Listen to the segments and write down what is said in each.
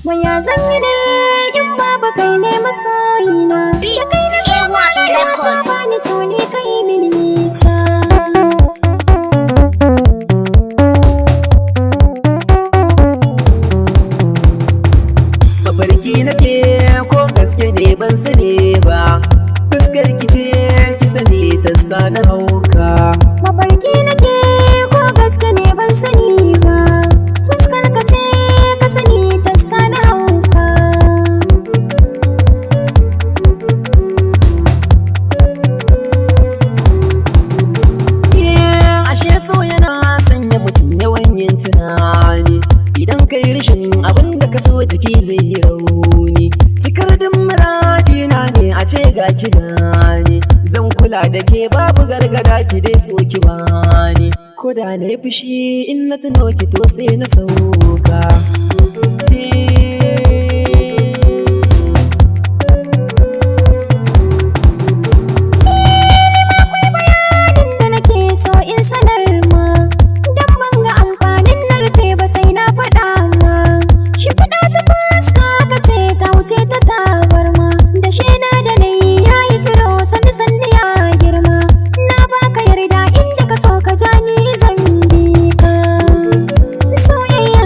Waya zan yi ne in babu kai ne masoyina. Da kai na samu rayuwa ta bani so ne kai mini nisa. Mafarki nake ko gaske ne ban sani ba, fuskar ki ce ki sani ta sani hauka. Mafarki nake ko gaske ne ban sani ba, fuskar ka ce ka sani ta sani hauka. Ashe so yana sanya mutum yawan yin tunani, idan kai rashin abin da ka so jiki zai yi rauni. Cikar din muradina ne a ce ga ki gani, zan kula da ke babu gargada ki dai so ki bani. Ko da na yi fushi in na tuno ki to sai na sauka. So in sanar ma, dan ban ga amfanin na rufe ba sai na faɗa ma. Shi faɗa ta fuska ka ce ta wuce ta tabarma, da shena da nayi ya yi tsiro sanni sanni ya girma. Na baka yarda inda ka so ka ja ni zan bi ka. Soyayya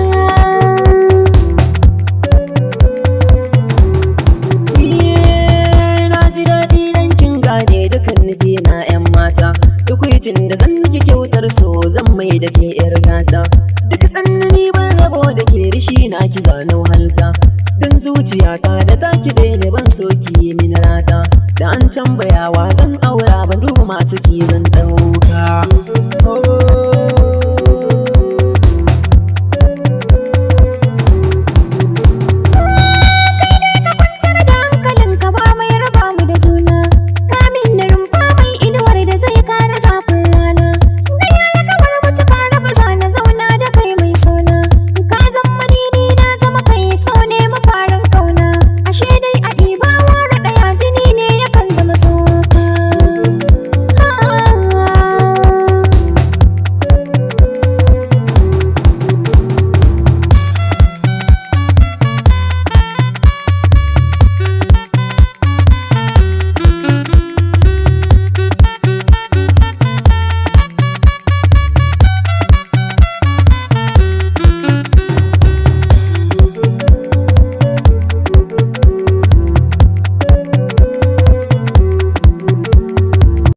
na ji daɗi dan kin gane dukan nufi na 'yan mata. Tukwicin da zan miki kyautar so zan mai da ke 'yar gata. Duk tsanani ban rabo da ke rishi na ki zana wahalta, dan zuciyata da taki dai ne ban so ki yi min rata. Da an tambayawa zan aura ban duba ma ciki zan ɗauka.